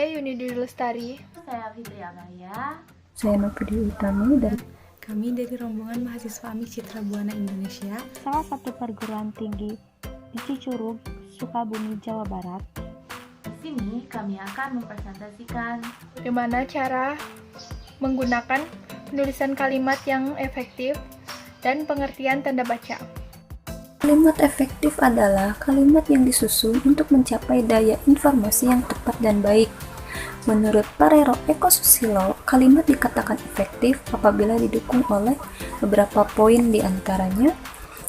Saya Yuni Dwi Lestari. Saya Fitri Agaya. Saya Novidi Utami dari Kami dari rombongan mahasiswa AMI Citra Buana Indonesia, salah satu perguruan tinggi di Cicurug, Sukabumi, Jawa Barat. Di sini kami akan mempresentasikan Bagaimana cara menggunakan penulisan kalimat yang efektif dan pengertian tanda baca. Kalimat efektif adalah kalimat yang disusun untuk mencapai daya informasi yang tepat dan baik. Menurut Parero Eko Susilo, kalimat dikatakan efektif apabila didukung oleh beberapa poin, di antaranya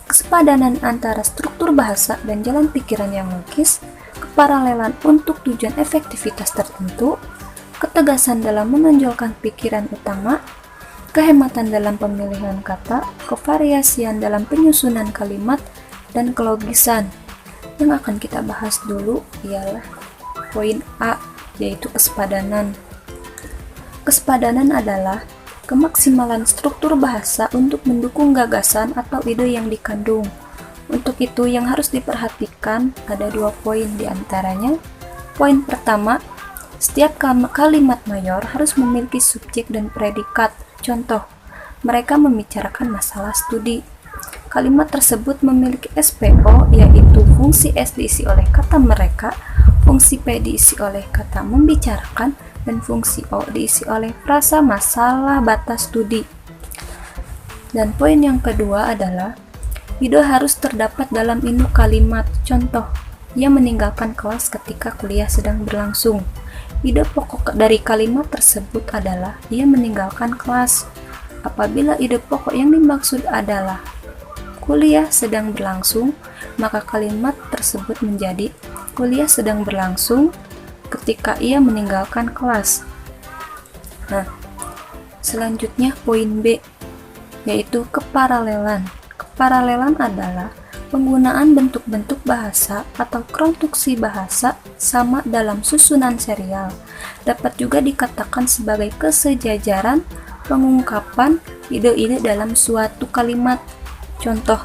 kesepadanan antara struktur bahasa dan jalan pikiran yang logis, keparalelan untuk tujuan efektivitas tertentu, ketegasan dalam menonjolkan pikiran utama, kehematan dalam pemilihan kata, kevariasian dalam penyusunan kalimat, dan kelogisan. Yang akan kita bahas dulu ialah poin A, yaitu kesepadanan. Kesepadanan adalah kemaksimalan struktur bahasa untuk mendukung gagasan atau ide yang dikandung. Untuk itu yang harus diperhatikan ada 2 poin, di antaranya. Poin pertama, setiap kalimat mayor harus memiliki subjek dan predikat. Contoh, mereka membicarakan masalah studi. Kalimat tersebut memiliki SPO, yaitu fungsi S diisi oleh kata mereka, fungsi P diisi oleh kata membicarakan, dan fungsi O diisi oleh frasa masalah batas studi. Dan poin yang kedua adalah ide harus terdapat dalam induk kalimat. Contoh, ia meninggalkan kelas ketika kuliah sedang berlangsung. Ide pokok dari kalimat tersebut adalah ia meninggalkan kelas. Apabila ide pokok yang dimaksud adalah kuliah sedang berlangsung, maka kalimat tersebut menjadi kuliah sedang berlangsung ketika ia meninggalkan kelas. Nah, selanjutnya poin B, yaitu keparalelan. Keparalelan adalah penggunaan bentuk-bentuk bahasa atau konstruksi bahasa sama dalam susunan serial. Dapat juga dikatakan sebagai kesejajaran pengungkapan ide-ide dalam suatu kalimat. Contoh,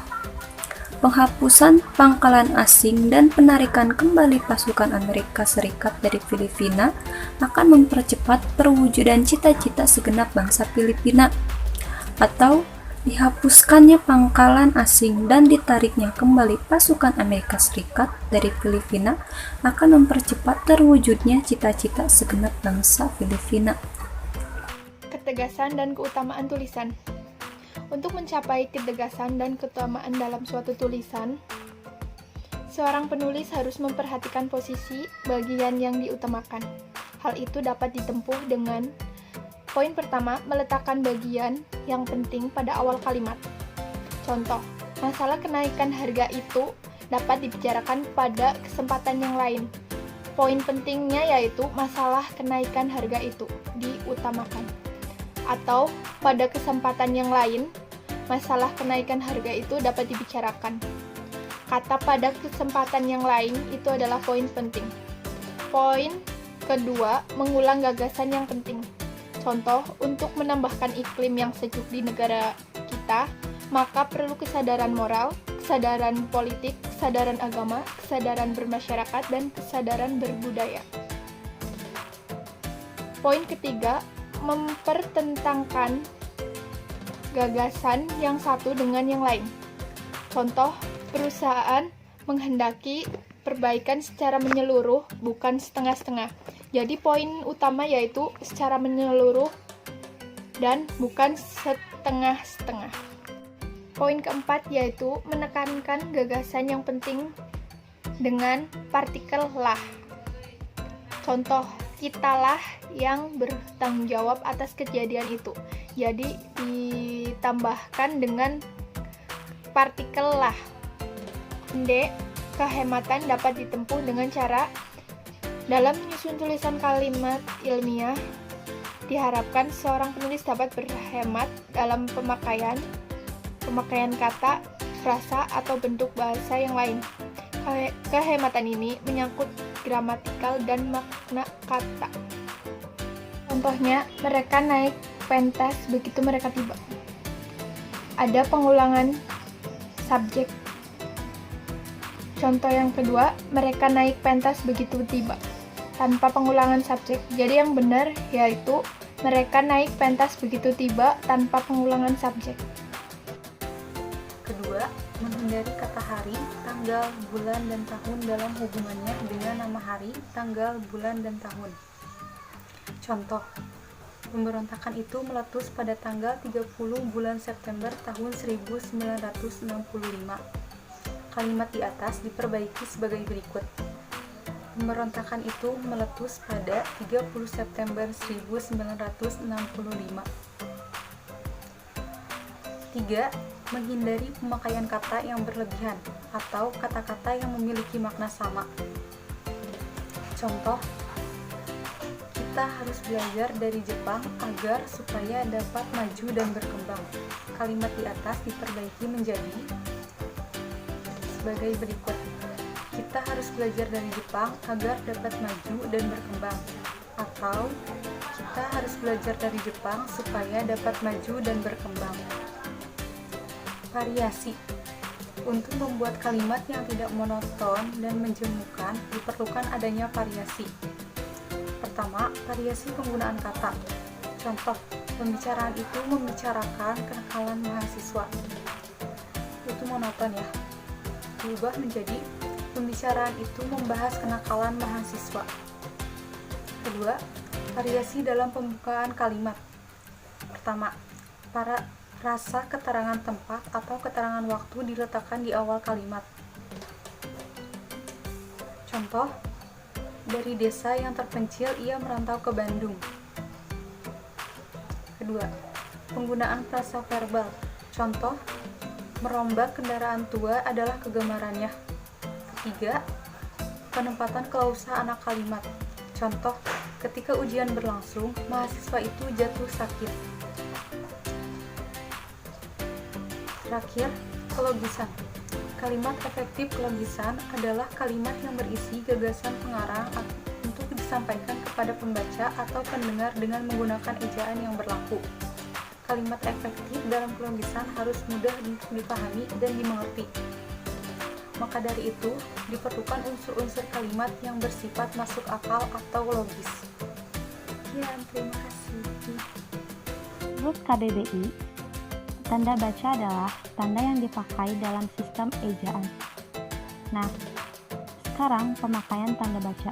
penghapusan pangkalan asing dan penarikan kembali pasukan Amerika Serikat dari Filipina akan mempercepat perwujudan cita-cita segenap bangsa Filipina. Atau, dihapuskannya pangkalan asing dan ditariknya kembali pasukan Amerika Serikat dari Filipina akan mempercepat terwujudnya cita-cita segenap bangsa Filipina. Ketegasan dan keutamaan tulisan. Untuk mencapai ketegasan dan keutamaan dalam suatu tulisan, seorang penulis harus memperhatikan posisi bagian yang diutamakan. Hal itu dapat ditempuh dengan poin pertama, meletakkan bagian yang penting pada awal kalimat. Contoh, masalah kenaikan harga itu dapat dibicarakan pada kesempatan yang lain. Poin pentingnya yaitu masalah kenaikan harga itu diutamakan. Atau pada kesempatan yang lain, masalah kenaikan harga itu dapat dibicarakan. Kata pada kesempatan yang lain itu adalah poin penting. Poin kedua, mengulang gagasan yang penting. Contoh, untuk menambahkan iklim yang sejuk di negara kita, maka perlu kesadaran moral, kesadaran politik, kesadaran agama, kesadaran bermasyarakat, dan kesadaran berbudaya. Poin ketiga, mempertentangkan gagasan yang satu dengan yang lain. Contoh, perusahaan menghendaki perbaikan secara menyeluruh, bukan setengah-setengah. Jadi poin utama yaitu secara menyeluruh dan bukan setengah-setengah. Poin keempat yaitu menekankan gagasan yang penting dengan partikel lah. Contoh, kitalah yang bertanggung jawab atas kejadian itu. Jadi ditambahkan dengan partikel lah. D. Kehematan dapat ditempuh dengan cara dalam menyusun tulisan kalimat ilmiah. Diharapkan seorang penulis dapat berhemat dalam pemakaian kata, frasa, atau bentuk bahasa yang lain. Kehematan ini menyangkut gramatikal dan makna kata. Contohnya, mereka naik pentas begitu mereka tiba. Ada pengulangan subjek. Contoh yang kedua, mereka naik pentas begitu tiba. tanpa pengulangan subjek. Jadi yang benar yaitu mereka naik pentas begitu tiba tanpa pengulangan subjek. Kedua, menghindari kata hari, tanggal, bulan, dan tahun dalam hubungannya dengan nama hari, tanggal, bulan, dan tahun. Contoh, pemberontakan itu meletus pada tanggal 30 bulan September tahun 1965. Kalimat di atas diperbaiki sebagai berikut. Pemberontakan itu meletus pada 30 September 1965. 3. Menghindari pemakaian kata yang berlebihan atau kata-kata yang memiliki makna sama. Contoh, kita harus belajar dari Jepang agar supaya dapat maju dan berkembang. Kalimat di atas diperbaiki menjadi sebagai berikut. Kita harus belajar dari Jepang agar dapat maju dan berkembang. Atau, kita harus belajar dari Jepang supaya dapat maju dan berkembang. Variasi. Untuk membuat kalimat yang tidak monoton dan menjemukan, diperlukan adanya variasi. Pertama, variasi penggunaan kata. Contoh, pembicaraan itu membicarakan kenakalan mahasiswa. Itu monoton ya. Diubah menjadi pembicaraan itu membahas kenakalan mahasiswa. Kedua, variasi dalam pembukaan kalimat. Pertama, rasa keterangan tempat atau keterangan waktu diletakkan di awal kalimat. Contoh, dari desa yang terpencil ia merantau ke Bandung. Kedua, penggunaan frasa verbal. Contoh, merombak kendaraan tua adalah kegemarannya. Ketiga, penempatan klausa anak kalimat. Contoh, ketika ujian berlangsung, mahasiswa itu jatuh sakit. Terakhir, kelogisan. Kalimat efektif kelogisan adalah kalimat yang berisi gagasan pengarang untuk disampaikan kepada pembaca atau pendengar dengan menggunakan ejaan yang berlaku. Kalimat efektif dalam kelogisan harus mudah dipahami dan dimengerti. Maka dari itu, diperlukan unsur-unsur kalimat yang bersifat masuk akal atau logis. Sekian, terima kasih. Menurut KBBI, tanda baca adalah tanda yang dipakai dalam sistem ejaan. Nah, sekarang pemakaian tanda baca.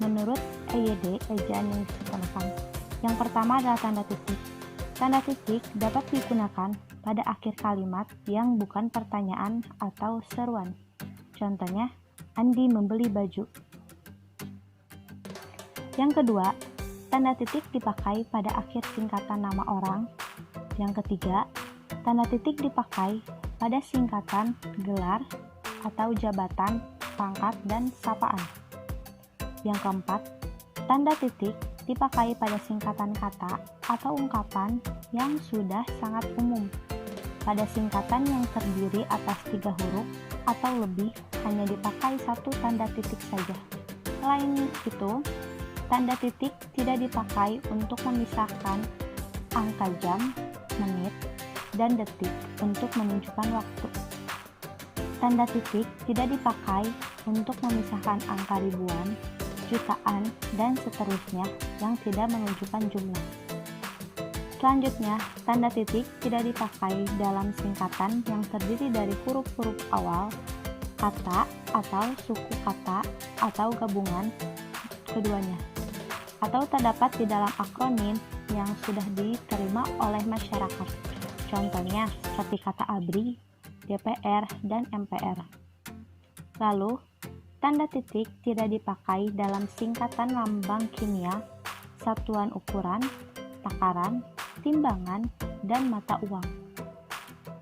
Menurut EYD, ejaan yang digunakan. Yang pertama adalah tanda titik. Tanda titik dapat digunakan pada akhir kalimat yang bukan pertanyaan atau seruan. Contohnya, Andi membeli baju. Yang kedua, tanda titik dipakai pada akhir singkatan nama orang. Yang ketiga, tanda titik dipakai pada singkatan gelar atau jabatan, pangkat, dan sapaan. Yang keempat, tanda titik dipakai pada singkatan kata atau ungkapan yang sudah sangat umum. Pada singkatan yang terdiri atas 3 huruf atau lebih, hanya dipakai satu tanda titik saja. Selain itu, tanda titik tidak dipakai untuk memisahkan angka jam, menit, dan detik untuk menunjukkan waktu. Tanda titik tidak dipakai untuk memisahkan angka ribuan, jutaan, dan seterusnya yang tidak menunjukkan jumlah. Selanjutnya, tanda titik tidak dipakai dalam singkatan yang terdiri dari huruf-huruf awal, kata atau suku kata atau gabungan keduanya, atau terdapat di dalam akronim yang sudah diterima oleh masyarakat. Contohnya seperti kata ABRI, DPR, dan MPR. Lalu, tanda titik tidak dipakai dalam singkatan lambang kimia, satuan ukuran, takaran, timbangan, dan mata uang.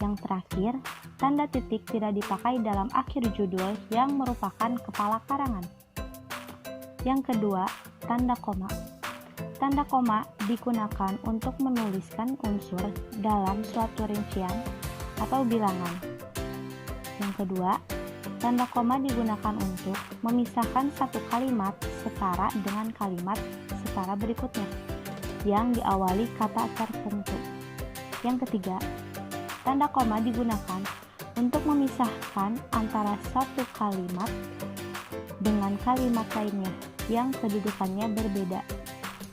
Yang terakhir, tanda titik tidak dipakai dalam akhir judul yang merupakan kepala karangan. Yang kedua, tanda koma. Tanda koma digunakan untuk menuliskan unsur dalam suatu rincian atau bilangan. Yang kedua, tanda koma digunakan untuk memisahkan satu kalimat setara dengan kalimat setara berikutnya yang diawali kata tertentu. Yang ketiga, tanda koma digunakan untuk memisahkan antara satu kalimat dengan kalimat lainnya. yang kedudukannya berbeda.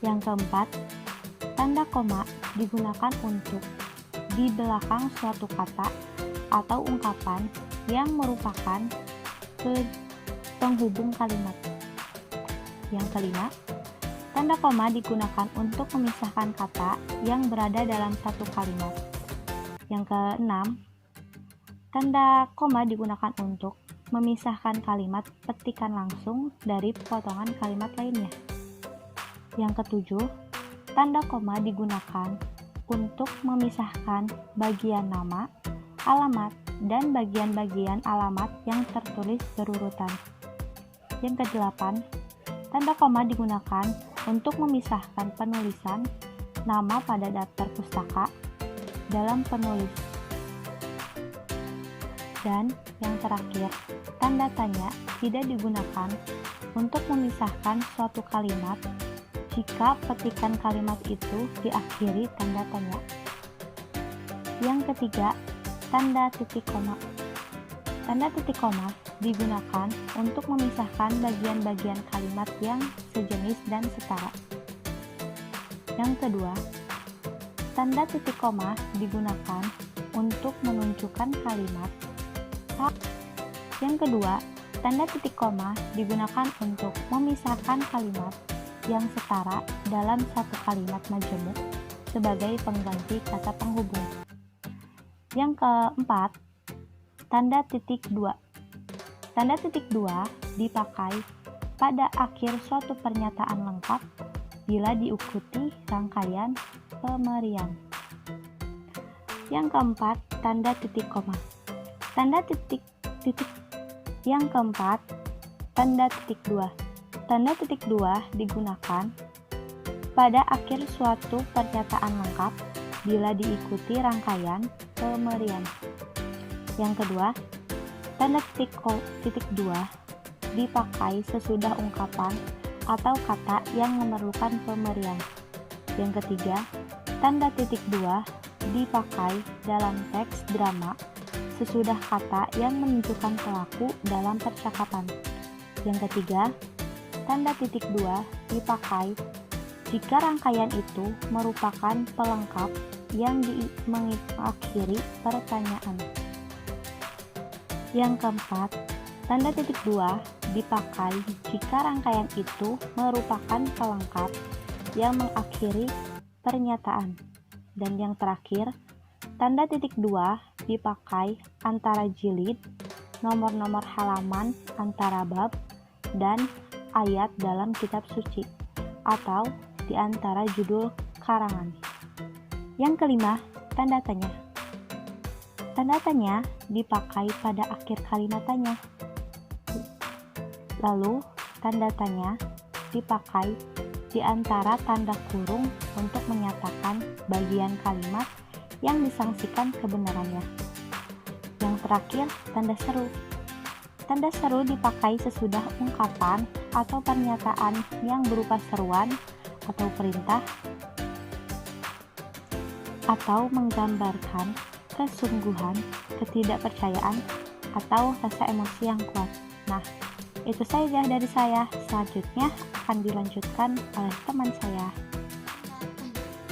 Yang keempat, tanda koma digunakan untuk di belakang suatu kata atau ungkapan yang merupakan penghubung kalimat. Yang kelima, tanda koma digunakan untuk memisahkan kata yang berada dalam satu kalimat. Yang keenam, tanda koma digunakan untuk memisahkan kalimat petikan langsung dari potongan kalimat lainnya. Yang ketujuh, tanda koma digunakan untuk memisahkan bagian nama, alamat, dan bagian-bagian alamat yang tertulis berurutan. Yang kedelapan, tanda koma digunakan untuk memisahkan penulisan nama pada daftar pustaka dalam penulis. Dan yang terakhir, tanda tanya tidak digunakan untuk memisahkan suatu kalimat jika petikan kalimat itu diakhiri tanda tanya. Yang ketiga, tanda titik koma. Tanda titik koma digunakan untuk memisahkan bagian-bagian kalimat yang sejenis dan setara. Yang kedua, tanda titik koma digunakan untuk menunjukkan kalimat. Yang kedua, tanda titik koma digunakan untuk memisahkan kalimat yang setara dalam satu kalimat majemuk sebagai pengganti kata penghubung. Yang keempat, tanda titik dua. Tanda titik dua dipakai pada akhir suatu pernyataan lengkap bila diikuti rangkaian pemerian. Yang keempat, tanda titik koma. Yang keempat, tanda titik dua. Tanda titik dua digunakan pada akhir suatu pernyataan lengkap bila diikuti rangkaian pemerian. Yang kedua, tanda titik dua dipakai sesudah ungkapan atau kata yang memerlukan pemerian. Yang ketiga, tanda titik dua dipakai dalam teks drama sesudah kata yang menunjukkan pelaku dalam percakapan. Yang ketiga, tanda titik dua dipakai jika rangkaian itu merupakan pelengkap yang mengakhiri pertanyaan. Yang keempat, tanda titik dua dipakai jika rangkaian itu merupakan pelengkap yang mengakhiri pernyataan. Dan yang terakhir, tanda titik dua dipakai antara jilid, nomor-nomor halaman antara bab, dan ayat dalam kitab suci, atau di antara judul karangan. Yang kelima, tanda tanya. Tanda tanya dipakai pada akhir kalimat tanya. Lalu, tanda tanya dipakai di antara tanda kurung untuk menyatakan bagian kalimat yang disangsikan kebenarannya. Yang terakhir, tanda seru. Tanda seru dipakai sesudah ungkapan atau pernyataan yang berupa seruan atau perintah atau menggambarkan kesungguhan, ketidakpercayaan, atau rasa emosi yang kuat. Nah, itu saja dari saya. Selanjutnya akan dilanjutkan oleh teman saya.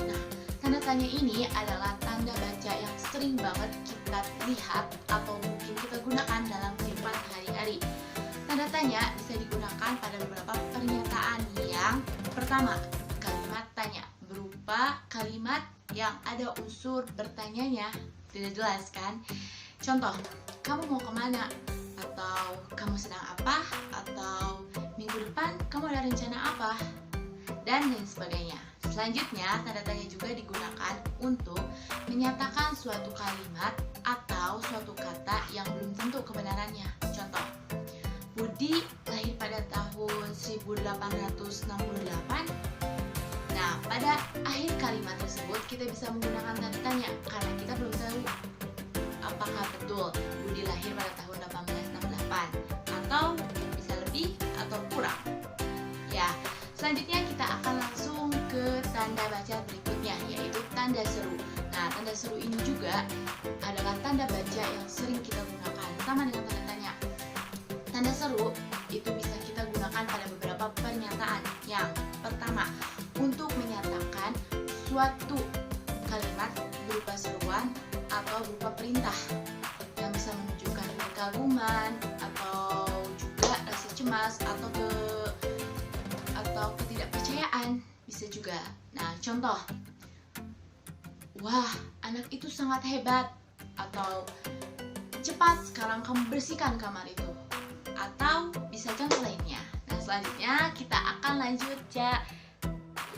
Nah, tanda tanya ini adalah tanda baca yang sering banget kita lihat atau mungkin kita gunakan dalam kehidupan sehari-hari. Tanda tanya bisa digunakan pada beberapa pernyataan. Yang pertama, kalimat tanya berupa kalimat yang ada unsur bertanyanya tidak jelas kan? Contoh, kamu mau kemana? Atau kamu sedang apa? Atau minggu depan kamu ada rencana apa? Dan lain sebagainya. Selanjutnya, tanda tanya juga digunakan untuk menyatakan suatu kalimat atau suatu kata yang belum tentu kebenarannya. Contoh, Budi lahir pada tahun 1868. Nah, pada akhir kalimat tersebut kita bisa menggunakan tanda tanya karena kita belum tahu apakah betul Budi lahir pada tahun 1868 atau bisa lebih atau kurang. Ya, selanjutnya kita akan langsung ke tanda baca berikutnya, yaitu tanda seru. Nah, tanda seru ini juga adalah tanda baca yang sering kita gunakan sama dengan tanda tanya. Tanda seru itu bisa kita gunakan pada beberapa pernyataan Yang pertama, untuk menyatakan suatu kalimat berupa seruan atau berupa perintah yang bisa menunjukkan kekaguman atau juga rasa cemas atau ketidakpercayaan bisa juga. Nah, contoh, wah, anak itu sangat hebat, atau cepat sekarang kamu bersihkan kamar itu, atau bisa contoh lainnya. Nah, selanjutnya kita akan lanjut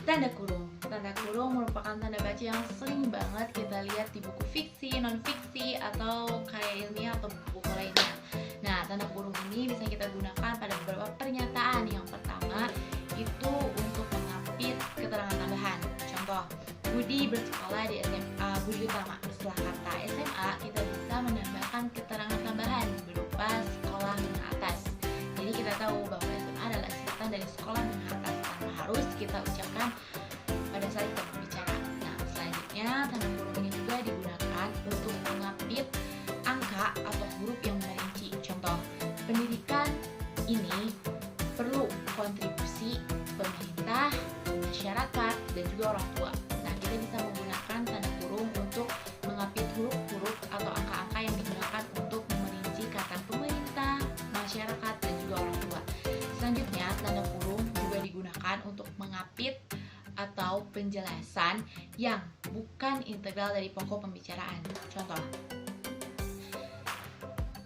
tanda kurung. Tanda kurung merupakan tanda baca yang sering banget kita lihat di buku fiksi, non-fiksi, atau karya ilmiah atau buku lainnya. Nah, tanda kurung ini bisa kita gunakan pada beberapa pernyataan. Yang pertama itu untuk mengapit keterangan tambahan. Contoh, Budi bersekolah di SMA Budi Utama. Setelah kata SMA, kita bisa menambahkan keterangan tambahan berupa sekolah menengah atas. Jadi kita tahu bahwa SMA adalah singkatan dari sekolah menengah atas tanpa harus kita ucapkan pada saat kita berbicara. Nah, selanjutnya tanda kurung ini juga digunakan untuk mengapit angka atau huruf yang merinci. Contoh, pendidikan ini perlu kontribusi pemerintah, masyarakat, dan juga orang tua. Nah, kita bisa menggunakan tanda kurung untuk mengapit huruf-huruf atau angka-angka yang digunakan untuk merinci kata pemerintah, masyarakat, dan juga orang tua. Selanjutnya, tanda kurung juga digunakan untuk mengapit atau penjelasan yang bukan integral dari pokok pembicaraan. Contoh,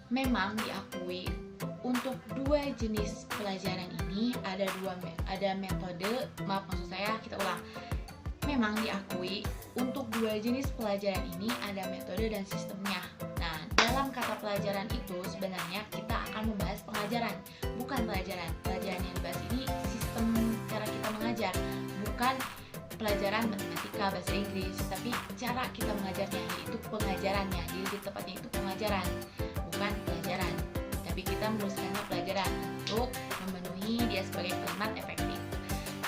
memang diakui untuk dua jenis pelajaran ini ada metode, memang diakui untuk dua jenis pelajaran ini ada metode dan sistemnya. Nah, dalam kata pelajaran itu sebenarnya kita akan membahas pengajaran, bukan pelajaran. Pelajaran yang dibahas ini sistem cara kita mengajar, bukan pelajaran matematika, bahasa Inggris, tapi cara kita mengajarnya, yaitu pengajarannya. Jadi di tepatnya itu pengajaran, bukan pelajaran. Tapi kita menuliskannya pelajaran untuk memenuhi dia sebagai kalimat efektif.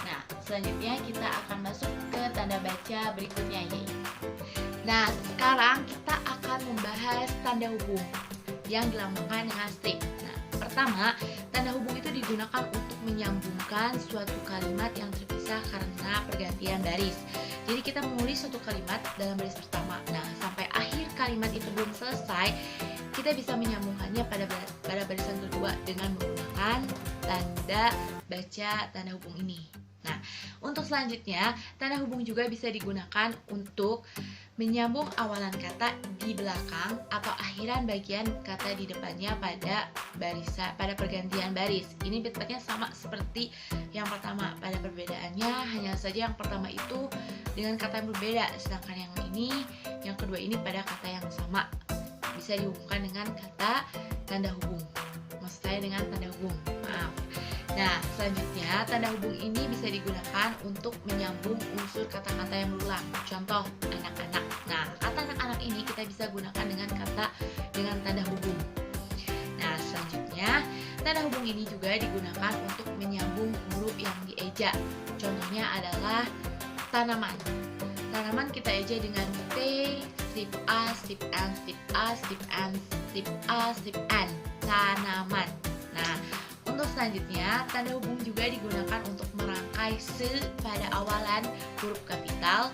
Nah, selanjutnya kita akan masuk ke tanda baca berikutnya, yaitu. Nah, sekarang kita akan membahas tanda hubung yang dilambangkan dengan strip. Nah, pertama, tanda hubung itu digunakan untuk menyambungkan suatu kalimat yang terpisah karena pergantian baris. Jadi kita menulis suatu kalimat dalam baris pertama. Nah, sampai akhir kalimat itu belum selesai, kita bisa menyambungkannya pada barisan kedua dengan menggunakan tanda baca tanda hubung ini. Nah, untuk selanjutnya, tanda hubung juga bisa digunakan untuk menyambung awalan kata di belakang atau akhiran bagian kata di depannya pada pergantian baris. Ini tepatnya sama seperti yang pertama. Pada perbedaannya hanya saja yang pertama itu dengan kata yang berbeda, sedangkan yang kedua ini pada kata yang sama. Bisa dihubungkan dengan kata tanda hubung. Maksud saya dengan tanda hubung. Maaf. Nah, selanjutnya tanda hubung ini bisa digunakan untuk menyambung unsur kata-kata yang berulang. Contoh, anak-anak. Nah, kata anak-anak ini kita bisa gunakan dengan tanda hubung. Nah, selanjutnya tanda hubung ini juga digunakan untuk menyambung huruf yang dieja. Contohnya adalah tanaman. Tanaman kita eja dengan T, strip A, strip N, strip A, strip N, strip A, strip N. Tanaman. Nah, untuk selanjutnya, tanda hubung juga digunakan untuk merangkai se pada awalan huruf kapital,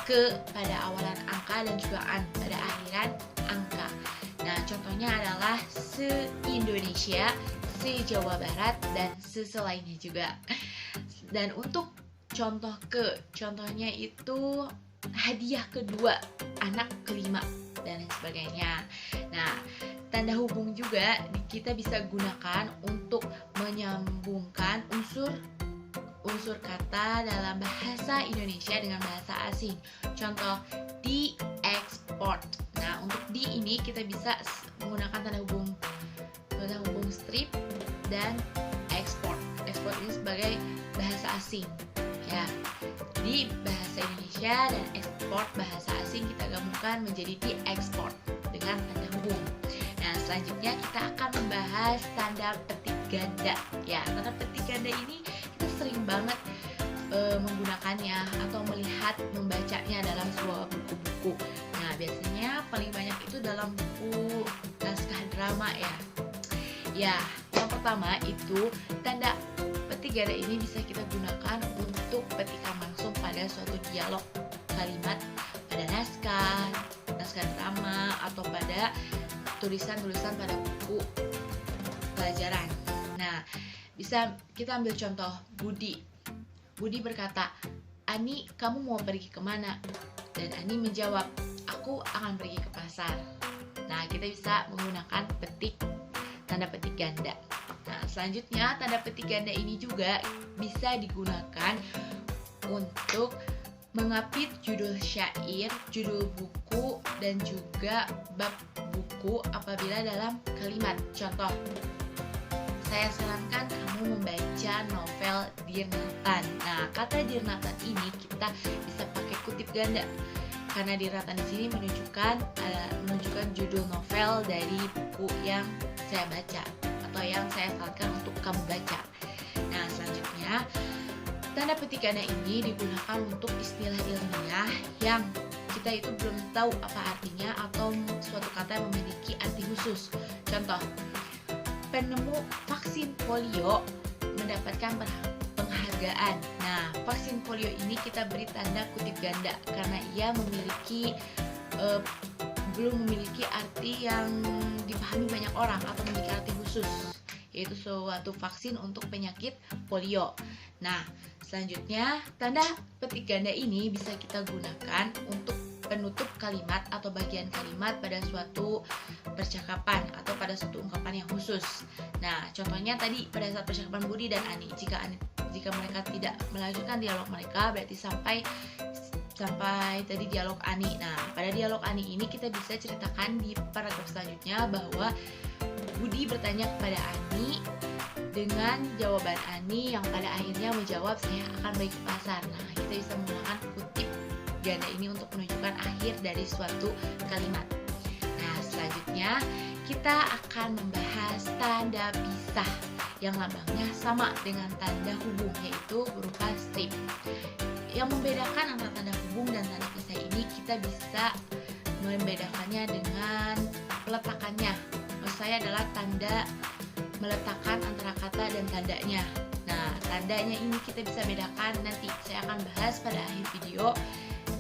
ke pada awalan angka, dan juga an pada akhiran angka. Nah, contohnya adalah se-Indonesia, se-Jawa Barat, dan selainnya juga. Dan untuk contohnya itu hadiah kedua, anak kelima, dan lain sebagainya. Nah, tanda hubung juga kita bisa gunakan untuk menyambungkan unsur kata dalam bahasa Indonesia dengan bahasa asing. Contoh, di-ekspor. Nah, untuk di ini kita bisa menggunakan tanda hubung strip dan ekspor. Ekspor ini sebagai bahasa asing. Ya, di bahasa Indonesia dan ekspor bahasa asing kita gabungkan menjadi di-ekspor dengan tanda hubung. Nah, selanjutnya kita akan membahas tanda petik ganda. Ya, tanda petik ganda ini kita sering banget menggunakannya atau membacanya dalam sebuah buku-buku. Nah, biasanya paling banyak itu dalam buku naskah drama ya. Ya, yang pertama itu tanda petik petik ganda ini bisa kita gunakan untuk petikan langsung pada suatu dialog kalimat, pada naskah drama, atau pada tulisan-tulisan pada buku pelajaran. Nah, bisa kita ambil contoh Budi. Budi berkata, "Ani, kamu mau pergi kemana?" Dan Ani menjawab, "Aku akan pergi ke pasar." Nah, kita bisa menggunakan tanda petik ganda. Nah, selanjutnya tanda petik ganda ini juga bisa digunakan untuk mengapit judul syair, judul buku, dan juga bab buku apabila dalam kalimat. Contoh, saya sarankan kamu membaca novel Dear Nathan. Nah, kata Dear Nathan ini kita bisa pakai kutip ganda karena Dear Nathan di sini menunjukkan judul novel dari buku yang saya baca atau yang saya sarankan untuk kamu baca. Nah, selanjutnya tanda petik ganda ini digunakan untuk istilah ilmiah yang kita itu belum tahu apa artinya atau suatu kata yang memiliki arti khusus. Contoh, penemu vaksin polio mendapatkan penghargaan. Nah, vaksin polio ini kita beri tanda kutip ganda karena ia belum memiliki arti yang dipahami banyak orang atau memiliki arti khusus, yaitu suatu vaksin untuk penyakit polio. Nah, selanjutnya tanda petik ganda ini bisa kita gunakan untuk penutup kalimat atau bagian kalimat pada suatu percakapan atau pada suatu ungkapan yang khusus. Nah, contohnya tadi pada saat percakapan Budi dan Ani, jika mereka tidak melanjutkan dialog mereka, berarti sampai tadi dialog Ani. Nah, pada dialog Ani ini kita bisa ceritakan di paragraf selanjutnya bahwa Budi bertanya kepada Ani dengan jawaban Ani yang pada akhirnya menjawab, "Saya akan pergi ke pasar." Nah, kita bisa menggunakan kutip ganda ini untuk menunjukkan akhir dari suatu kalimat. Nah, selanjutnya kita akan membahas tanda pisah yang lambangnya sama dengan tanda hubung, yaitu berupa strip. Yang membedakan antara tanda hubung dan tanda pisah ini kita bisa membedakannya dengan peletakannya. Maksud saya adalah tanda meletakkan antara kata dan tandanya. Nah, tandanya ini kita bisa bedakan nanti. Saya akan bahas pada akhir video.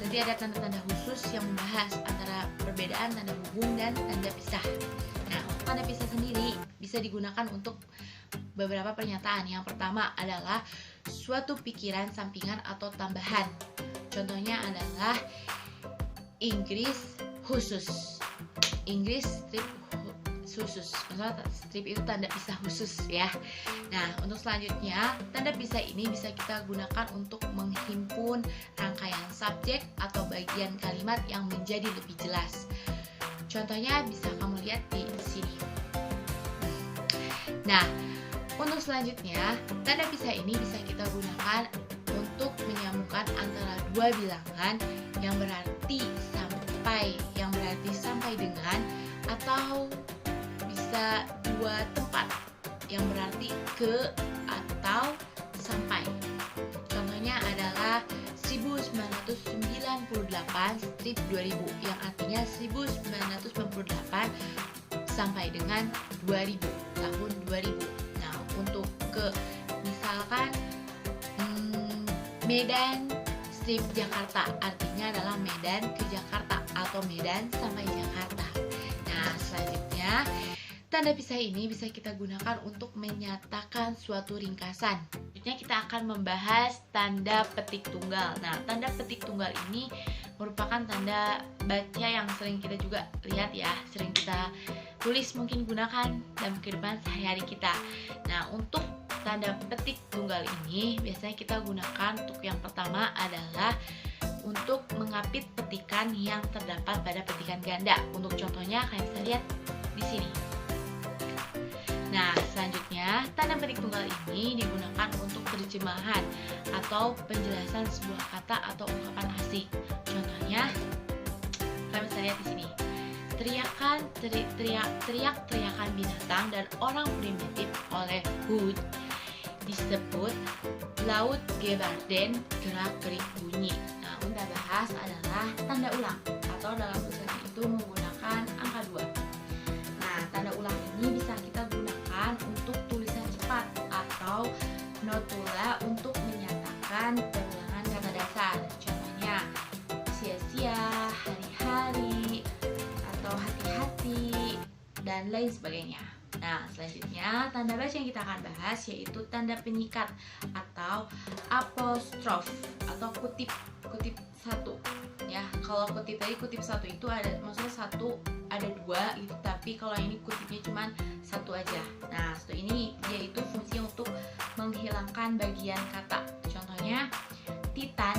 Nanti ada tanda-tanda khusus yang membahas antara perbedaan tanda hubung dan tanda pisah. Nah, untuk tanda pisah sendiri bisa digunakan untuk beberapa pernyataan. Yang pertama adalah suatu pikiran sampingan atau tambahan. Contohnya adalah Inggris khusus. Inggris strip khusus. Maksudnya strip itu tanda pisah khusus ya. Nah, untuk selanjutnya tanda pisah ini bisa kita gunakan untuk menghimpun rangkaian subjek atau bagian kalimat yang menjadi lebih jelas. Contohnya bisa kamu lihat di sini. Nah, untuk selanjutnya tanda pisah ini bisa kita gunakan untuk menyambungkan antara dua bilangan yang berarti sampai dengan, atau bisa dua tempat yang berarti ke atau sampai. Contohnya adalah 1998 strip 2000 yang artinya 1998 sampai dengan 2000, tahun 2000. Nah, untuk ke misalkan Medan strip Jakarta artinya adalah Medan ke Jakarta atau Medan sampai Jakarta. Nah, selanjutnya tanda pisah ini bisa kita gunakan untuk menyatakan suatu ringkasan. Selanjutnya kita akan membahas tanda petik tunggal. Nah, tanda petik tunggal ini merupakan tanda baca yang sering kita juga lihat ya, sering kita tulis mungkin gunakan dalam kehidupan sehari-hari kita. Nah, untuk tanda petik tunggal ini biasanya kita gunakan untuk yang pertama adalah untuk mengapit petikan yang terdapat pada petikan ganda. Untuk contohnya kalian bisa lihat di sini. Nah, selanjutnya tanda petik tunggal ini digunakan untuk terjemahan atau penjelasan sebuah kata atau ungkapan asing. Contohnya kalian bisa lihat di sini. Teriak-teriakan binatang dan orang primitif oleh Hood disebut laut Gebarden gerak-gerik bunyi. Nah, untuk kita bahas adalah tanda ulang atau dalam tulisan itu menggunakan angka 2. Nah, tanda ulang ini bisa kita gunakan untuk tulisan cepat atau note to dan lain sebagainya. Nah, selanjutnya tanda baca yang kita akan bahas yaitu tanda penyikat atau apostrof atau kutip satu. Ya, kalau kutip tadi kutip satu itu ada, maksudnya satu ada dua gitu, tapi kalau ini kutipnya cuma satu aja. Nah, satu ini dia itu fungsi untuk menghilangkan bagian kata. Contohnya titan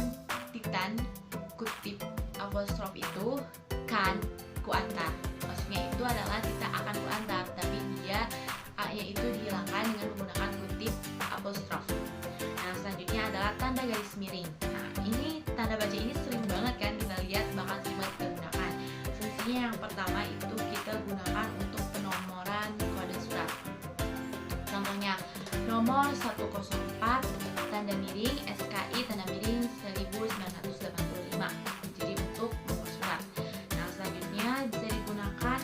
kutip apostrof itu kan kuantar. Maksudnya itu adalah kita akan kuantar, tapi dia a-nya itu dihilangkan dengan menggunakan kutip apostrof. Nah, selanjutnya adalah tanda garis miring. Nah, ini tanda baca ini sering banget kan kita lihat, bahkan sering banget kita gunakan. Fungsinya yang pertama itu kita gunakan untuk penomoran kode surat. Contohnya nomor 104 tanda miring SKI tanda miring 1985. Jadi untuk nomor surat. Nah, selanjutnya bisa digunakan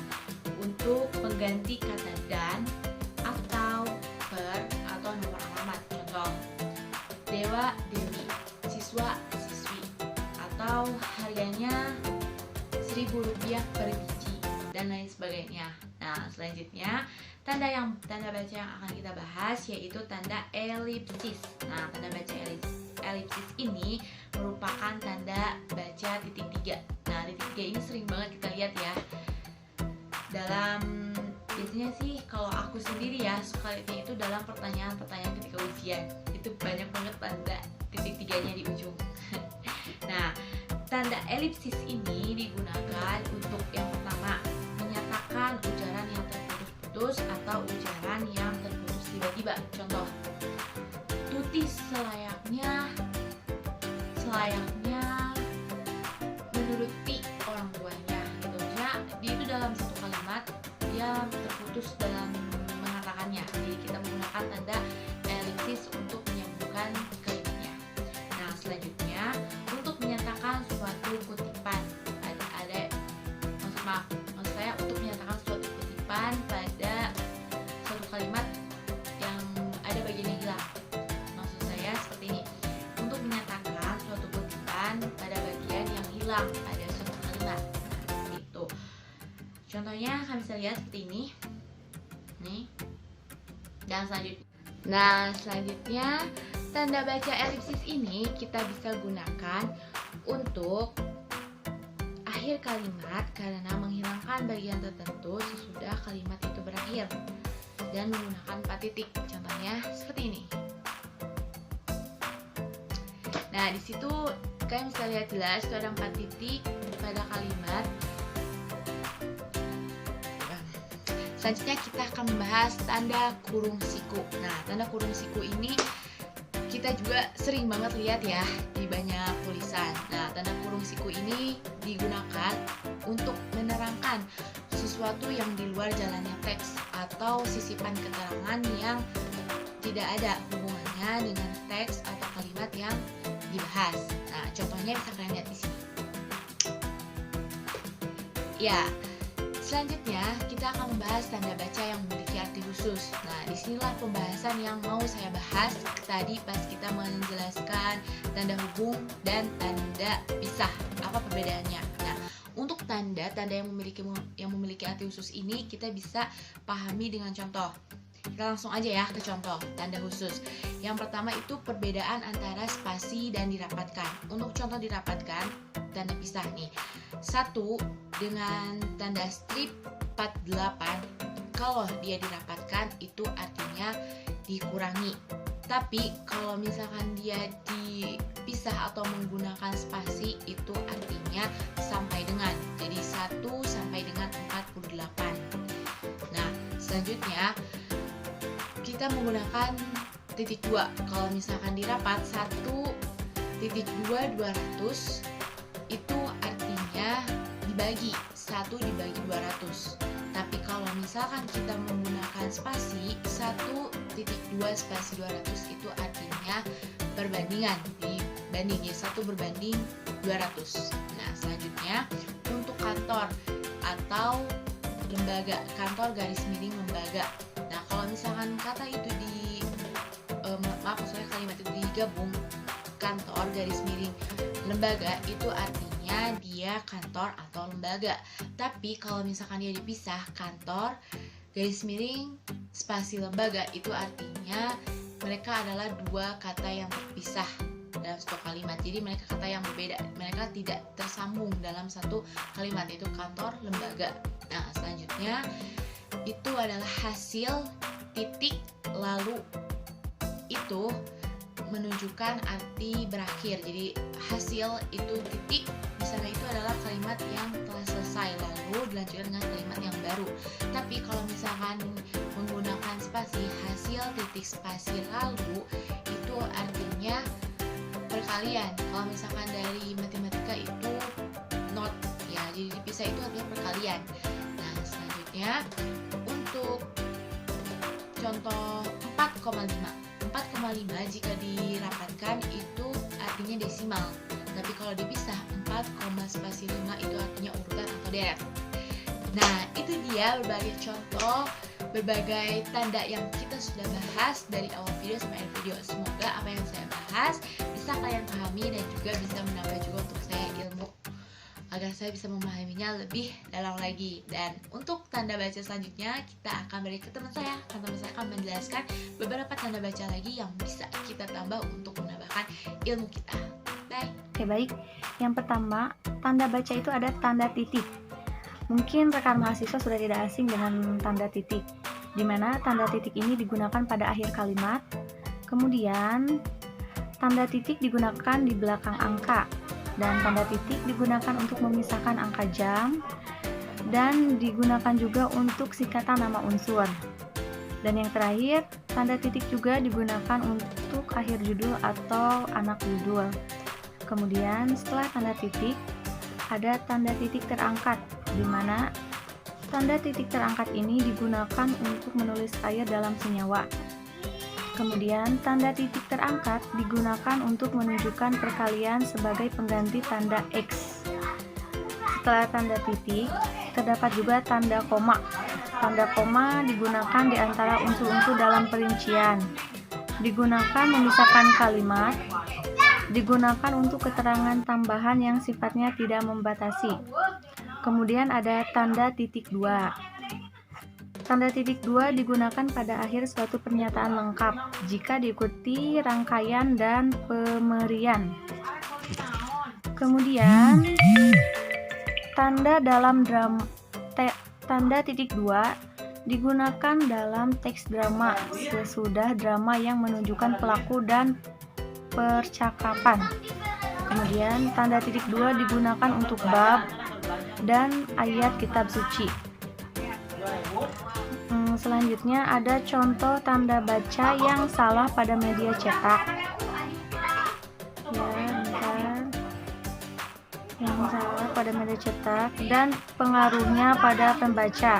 untuk pengganti kata dan atau per atau nomor alamat. Contoh Dewa Dewi, siswa siswi, atau harganya Rp1.000 per biji dan lain sebagainya. Nah, selanjutnya tanda baca yang akan kita bahas yaitu tanda elipsis. Nah, tanda baca elipsis ini merupakan tanda baca titik 3. Nah, titik 3 ini sering banget kita lihat ya. Dalam biasanya sih kalau aku sendiri ya suka lihatnya itu dalam pertanyaan-pertanyaan ketika ujian. Itu banyak banget tanda titik 3-nya di ujung. Nah, tanda elipsis ini digunakan untuk yang pertama menyatakan ujaran yang terputus-putus atau ujaran yang terputus tiba-tiba. Contoh, Tuti selayaknya menuruti orang tuanya. Gitu. Maksudnya dia itu dalam satu kalimat dia terputus dalam mengatakannya. Jadi kita menggunakan tanda elipsis untuk menyambungkan kalimatnya. Nah, selanjutnya untuk menyatakan suatu kutipan maksud saya untuk menyatakan suatu kutipan pada suatu kalimat yang ada bagian yang hilang. Maksud saya seperti ini, untuk menyatakan suatu kutipan pada bagian yang hilang pada suatu kalimat. Gitu. Contohnya kalian bisa lihat seperti ini. Nih. Dan selanjutnya tanda baca elipsis ini kita bisa gunakan untuk akhir kalimat karena menghilangkan bagian tertentu sesudah kalimat itu berakhir dan menggunakan 4 titik. Contohnya seperti ini. Nah, di situ kalian bisa lihat jelas itu ada 4 titik pada kalimat. Selanjutnya kita akan membahas tanda kurung siku. Nah, tanda kurung siku ini kita juga sering banget lihat ya di banyak tulisan. Nah, tanda kurung siku ini digunakan untuk menerangkan sesuatu yang di luar jalannya teks atau sisipan keterangan yang tidak ada hubungannya dengan teks atau kalimat yang dibahas. Nah, contohnya bisa kalian lihat di sini. Ya, selanjutnya kita akan membahas tanda baca yang memiliki arti khusus. Nah, disinilah pembahasan yang mau saya bahas tadi pas kita menjelaskan tanda hubung dan tanda pisah. Apa perbedaannya? Nah, untuk tanda yang memiliki arti khusus ini kita bisa pahami dengan contoh. Kita langsung aja ya ke contoh tanda khusus. Yang pertama itu perbedaan antara spasi dan dirapatkan. Untuk contoh dirapatkan, tanda pisah nih. 1 dengan tanda strip 48, kalau dia dirapatkan itu artinya dikurangi. Tapi kalau misalkan dia dipisah atau menggunakan spasi itu artinya sampai dengan. Jadi 1 sampai dengan 48. Nah, selanjutnya kita menggunakan titik 2. Kalau misalkan dirapat 1.2 itu artinya dibagi 1 dibagi 200. Tapi kalau misalkan kita menggunakan spasi 1.2 spasi 200 itu artinya perbandingan, dibanding ya 1 berbanding 200. Nah, selanjutnya untuk kantor atau lembaga, kantor garis miring lembaga. Nah, kalau misalkan kata itu kalimat itu digabung, kantor garis miring lembaga, itu artinya dia kantor atau lembaga. Tapi kalau misalkan dia dipisah, kantor garis miring spasi lembaga itu artinya mereka adalah dua kata yang terpisah dalam satu kalimat. Jadi mereka kata yang berbeda, mereka tidak tersambung dalam satu kalimat, yaitu kantor, lembaga. Nah, selanjutnya itu adalah hasil, titik, lalu itu menunjukkan arti berakhir. Jadi hasil itu titik, di sana itu adalah kalimat yang telah selesai, lalu dilanjutkan dengan kalimat yang baru. Tapi kalau misalkan menggunakan spasi, hasil titik spasi lalu itu artinya perkalian. Kalau misalkan dari matematika itu not ya, jadi dipisah itu artinya perkalian. Nah, selanjutnya untuk contoh 4,5 jika dirapatkan itu artinya desimal. Tapi kalau dipisah 4,5 itu artinya urutan atau deret. Nah, itu dia berbagai contoh, berbagai tanda yang kita sudah bahas dari awal video sampai akhir video. Semoga apa yang saya bahas bisa kalian pahami dan juga bisa menambah juga untuk saya ilmu, agar saya bisa memahaminya lebih dalam lagi. Dan untuk tanda baca selanjutnya kita akan beri ke teman saya. Teman saya akan menjelaskan beberapa tanda baca lagi yang bisa kita tambah untuk menambahkan ilmu kita. Bye. Oke, baik. Yang pertama, tanda baca itu ada tanda titik. Mungkin rekan mahasiswa sudah tidak asing dengan tanda titik, di mana tanda titik ini digunakan pada akhir kalimat. Kemudian, tanda titik digunakan di belakang angka, dan tanda titik digunakan untuk memisahkan angka jam, dan digunakan juga untuk singkatan nama unsur. Dan yang terakhir, tanda titik juga digunakan untuk akhir judul atau anak judul. Kemudian setelah tanda titik, ada tanda titik terangkat, di mana tanda titik terangkat ini digunakan untuk menulis air dalam senyawa. Kemudian tanda titik terangkat digunakan untuk menunjukkan perkalian sebagai pengganti tanda X. Setelah tanda titik, terdapat juga tanda koma. Tanda koma digunakan di antara unsur-unsur dalam perincian. Digunakan memisahkan kalimat. Digunakan untuk keterangan tambahan yang sifatnya tidak membatasi. Kemudian ada tanda titik 2. Tanda titik 2 digunakan pada akhir suatu pernyataan lengkap jika diikuti rangkaian dan pemerian. Kemudian tanda titik 2 digunakan dalam teks drama sesudah drama yang menunjukkan pelaku dan percakapan. Kemudian tanda titik 2 digunakan untuk bab dan ayat kitab suci. Selanjutnya ada contoh tanda baca yang salah pada media cetak. Yang salah pada media cetak dan pengaruhnya pada pembaca.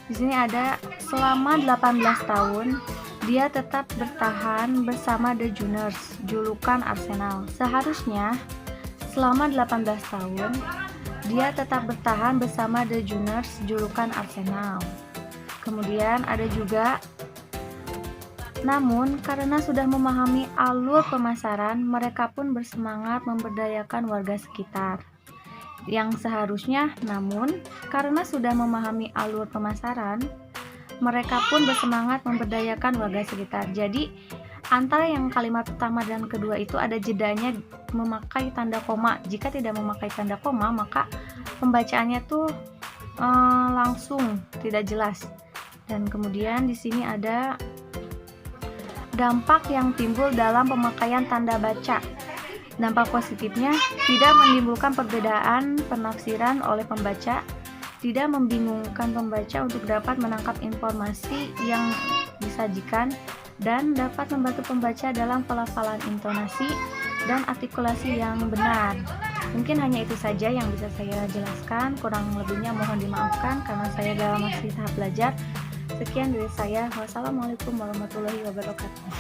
Di sini ada selama 18 tahun dia tetap bertahan bersama The Gunners, julukan Arsenal. Seharusnya selama 18 tahun dia tetap bertahan bersama The Gunners, julukan Arsenal. Kemudian ada juga, namun karena sudah memahami alur pemasaran, mereka pun bersemangat memberdayakan warga sekitar. Yang seharusnya, namun karena sudah memahami alur pemasaran, mereka pun bersemangat memberdayakan warga sekitar. Jadi antara yang kalimat pertama dan kedua itu ada jedanya memakai tanda koma. Jika tidak memakai tanda koma, maka pembacaannya tuh langsung tidak jelas. Dan kemudian di sini ada dampak yang timbul dalam pemakaian tanda baca. Dampak positifnya tidak menimbulkan perbedaan penafsiran oleh pembaca, tidak membingungkan pembaca untuk dapat menangkap informasi yang disajikan, dan dapat membantu pembaca dalam pelafalan intonasi dan artikulasi yang benar. Mungkin hanya itu saja yang bisa saya jelaskan, kurang lebihnya mohon dimaafkan karena saya dalam masih tahap belajar. Sekian dari saya. Wassalamualaikum warahmatullahi wabarakatuh.